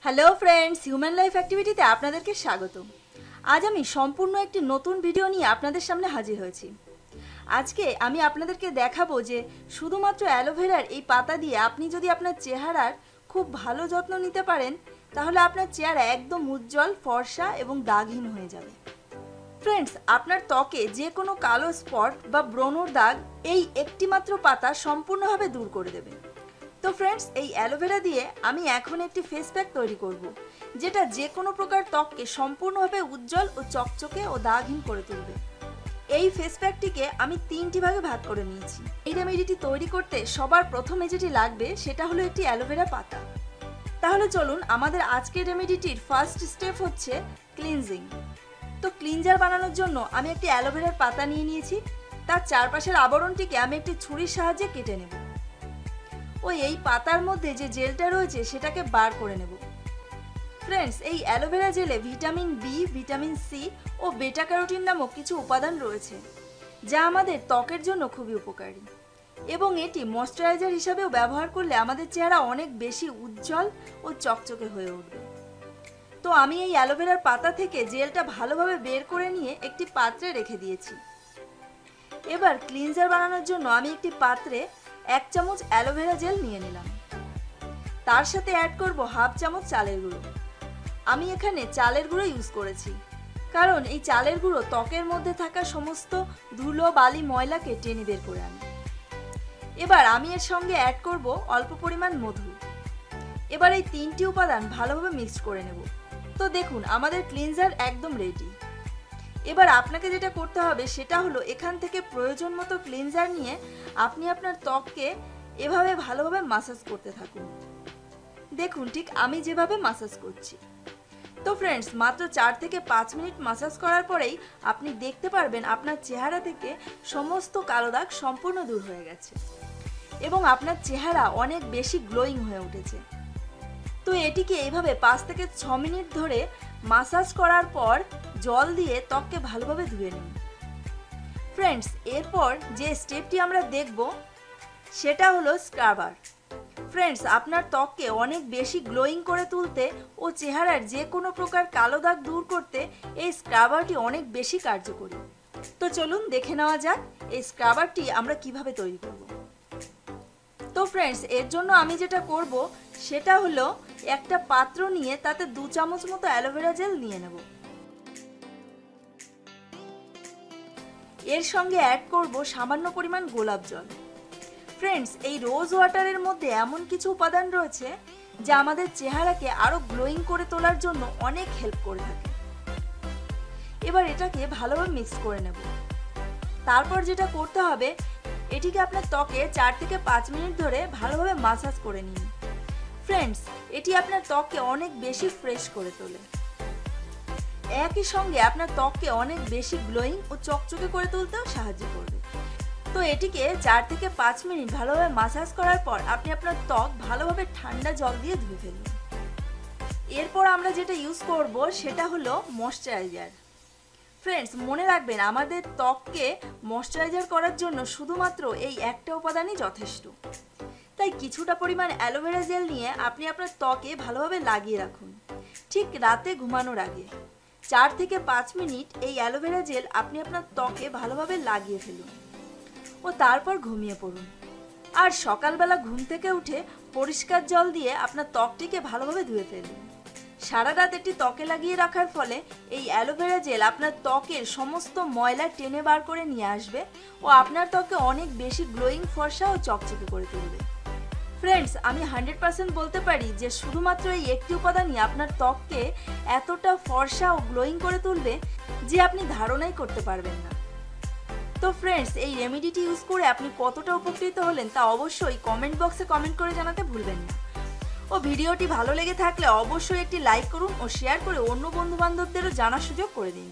Hello friends, human life অ্যাক্টিভিটিতে আপনাদেরকে স্বাগত। আজ আমি সম্পূর্ণ একটি নতুন ভিডিও নিয়ে আপনাদের সামনে হাজির হয়েছি। আজকে আমি আপনাদেরকে দেখাবো যে শুধুমাত্র অ্যালোভেরার এই পাতা দিয়ে আপনি যদি আপনার চেহারার খুব ভালো যত্ন নিতে পারেন, তাহলে আপনার চেহারা একদম উজ্জ্বল, ফর্সা এবং দাগহীন হয়ে যাবে। ফ্রেন্ডস, আপনার ত্বকে যে কোনো কালো স্পট বা ব্রণর দাগ এই একটি মাত্র পাতা সম্পূর্ণভাবে দূর করে দেবে। তো ফ্রেন্ডস, এই অ্যালোভেরা দিয়ে আমি এখন একটি ফেস প্যাক তৈরি করব, যেটা যে কোনো প্রকার ত্বককে সম্পূর্ণভাবে উজ্জ্বল ও চকচকে ও দাগহীন করে তুলবে। এই ফেস প্যাকটিকে আমি 3টি ভাগে ভাগ করে নিয়েছি। এই রেমেডিটি তৈরি করতে সবার প্রথমে যেটি লাগবে সেটা হলো একটি অ্যালোভেরা পাতা। তাহলে চলুন, আমাদের আজকের রেমেডিটির ফার্স্ট স্টেপ হচ্ছে ক্লিনজিং। তো ক্লিনজার বানানোর জন্য আমি একটি অ্যালোভেরার পাতা নিয়ে নিয়েছি। তার চারপাশের আবরণটিকে আমি একটি ছুরির সাহায্যে কেটে নেব। এই পাতার মধ্যে যে জেলটা রয়েছে সেটাকে বার করে নেব। ফ্রেন্ডস, এই অ্যালোভেরা জেলে ভিটামিন বি, ভিটামিন সি ও বেটা ক্যারোটিন নামক কিছু উপাদান রয়েছে, যা আমাদের ত্বকের জন্য খুবই উপকারী, এবং এটি ময়শ্চারাইজার হিসাবেও ব্যবহার করলে আমাদের চেহারা অনেক বেশি উজ্জ্বল ও চকচকে হয়ে উঠবে। তো আমি এই অ্যালোভেরার পাতা থেকে জেলটা ভালোভাবে বের করে নিয়ে একটি পাত্রে রেখে দিয়েছি। এবার ক্লিনজার বানানোর জন্য আমি একটি পাত্রে 1 চামচ অ্যালোভেরা জেল নিয়ে নিলাম। তার সাথে অ্যাড করব হাফ চামচ চালের গুঁড়ো। আমি এখানে চালের গুঁড়ো ইউজ করেছি, কারণ এই চালের গুঁড়ো ত্বকের মধ্যে থাকা সমস্ত ধুলো, বালি, ময়লাকে টেনে বের করে আনে। এবার আমি এর সঙ্গে অ্যাড করব অল্প পরিমাণ মধু। এবার এই 3টি উপাদান ভালোভাবে মিক্সড করে নেব। তো দেখুন, আমাদের ক্লিনজার একদম রেডি। এবার আপনাকে যেটা করতে হবে সেটা হলো এখান থেকে প্রয়োজন মতো ক্লিনজার নিয়ে আপনি আপনার ত্বককে এভাবে ভালোভাবে মাসাজ করতে থাকুন। দেখুন, ঠিক আমি যেভাবে মাসাজ করছি। তো ফ্রেন্ডস, মাত্র 4 থেকে 5 মিনিট মাসাজ করার পরেই আপনি দেখতে পারবেন আপনার চেহারা থেকে সমস্ত কালো দাগ সম্পূর্ণ দূর হয়ে গেছে এবং আপনার চেহারা অনেক বেশি গ্লোয়িং হয়ে উঠেছে। তো এটিকে এইভাবে 5 থেকে 6 মিনিট ধরে মাসাজ করার পর জল দিয়ে ত্বককে ভালোভাবে ধুয়ে নিন। ফ্রেন্ডস, এরপর যে স্টেপটি আমরা দেখব সেটা হলো স্ক্রাবার। ফ্রেন্ডস, আপনার ত্বককে অনেক বেশি গ্লোয়িং করে তুলতে ও চেহারার যে কোনো প্রকার কালো দাগ দূর করতে এই স্ক্রাবারটি অনেক বেশি কার্যকরী। তো চলুন দেখে নেওয়া যাক এই স্ক্রাবারটি আমরা কিভাবে তৈরি করব। তো ফ্রেন্ডস, এর জন্য আমি যেটা করব সেটা হলো একটা পাত্র নিয়ে তাতে 2 চামচ মতো অ্যালোভেরা জেল নিয়ে নেব। এর সঙ্গে অ্যাড করব সামান্য পরিমাণ গোলাপ জল। ফ্রেন্ডস, এই রোজ ওয়াটারের মধ্যে এমন কিছু উপাদান রয়েছে যা আমাদের চেহারাকে আরো গ্লোয়িং করে তোলার জন্য অনেক হেল্প করে থাকে। এবার এটাকে ভালোভাবে মিক্স করে নেব। তারপর যেটা করতে হবে, এটিকে আপনার ত্বকে 4 থেকে 5 মিনিট ধরে ভালোভাবে মাসাজ করে নিন। ফ্রেন্ডস, এটি আপনার ত্বককে অনেক বেশি ফ্রেশ করে তোলে, একই সঙ্গে আপনার ত্বককে অনেক বেশি গ্লোয়িং ও চকচকে করে তুলতেও সাহায্য করবে। তো এটিকে 4 থেকে 5 মিনিট ভালোভাবে মাসাজ করার পর আপনি আপনার ত্বক ভালোভাবে ঠান্ডা জল দিয়ে ধুয়ে ফেলুন। এরপর আমরা যেটা ইউজ করব সেটা হলো ময়শ্চারাইজার। ফ্রেন্ডস, মনে রাখবেন, আমাদের ত্বককে ময়শ্চারাইজার করার জন্য শুধুমাত্র এই একটা উপাদানই যথেষ্ট। তাই কিছুটা পরিমাণ অ্যালোভেরা জেল নিয়ে আপনি আপনার ত্বকে ভালোভাবে লাগিয়ে রাখুন। ঠিক রাতে ঘুমানোর আগে 4 থেকে 5 মিনিট এই অ্যালোভেরা জেল আপনি আপনার ত্বকে ভালোভাবে লাগিয়ে ফেলুন ও তারপর ঘুমিয়ে পড়ুন। আর সকালবেলা ঘুম থেকে উঠে পরিষ্কার জল দিয়ে আপনার ত্বকটিকে ভালোভাবে ধুয়ে ফেলুন। সারা রাত এটি ত্বকে লাগিয়ে রাখার ফলে এই অ্যালোভেরা জেল আপনার ত্বকের সমস্ত ময়লা টেনে বার করে নিয়ে আসবে ও আপনার ত্বকে অনেক বেশি গ্লোয়িং, ফর্সা ও চকচকে করে তুলবে। ফ্রেন্ডস, আমি 100% বলতে পারি যে শুধুমাত্র এই একটি উপাদানই আপনার ত্বককে এতটা ফর্সা ও গ্লোয়িং করে তুলবে যে আপনি ধারণাই করতে পারবেন না। তো ফ্রেন্ডস, এই রেমেডিটি ইউজ করে আপনি কতটা উপকৃত হলেন তা অবশ্যই কমেন্ট বক্সে কমেন্ট করে জানাতে ভুলবেন না। ও ভিডিওটি ভালো লেগে থাকলে অবশ্যই একটি লাইক করুন ও শেয়ার করে অন্য বন্ধু বান্ধবদেরও জানার সুযোগ করে দিন।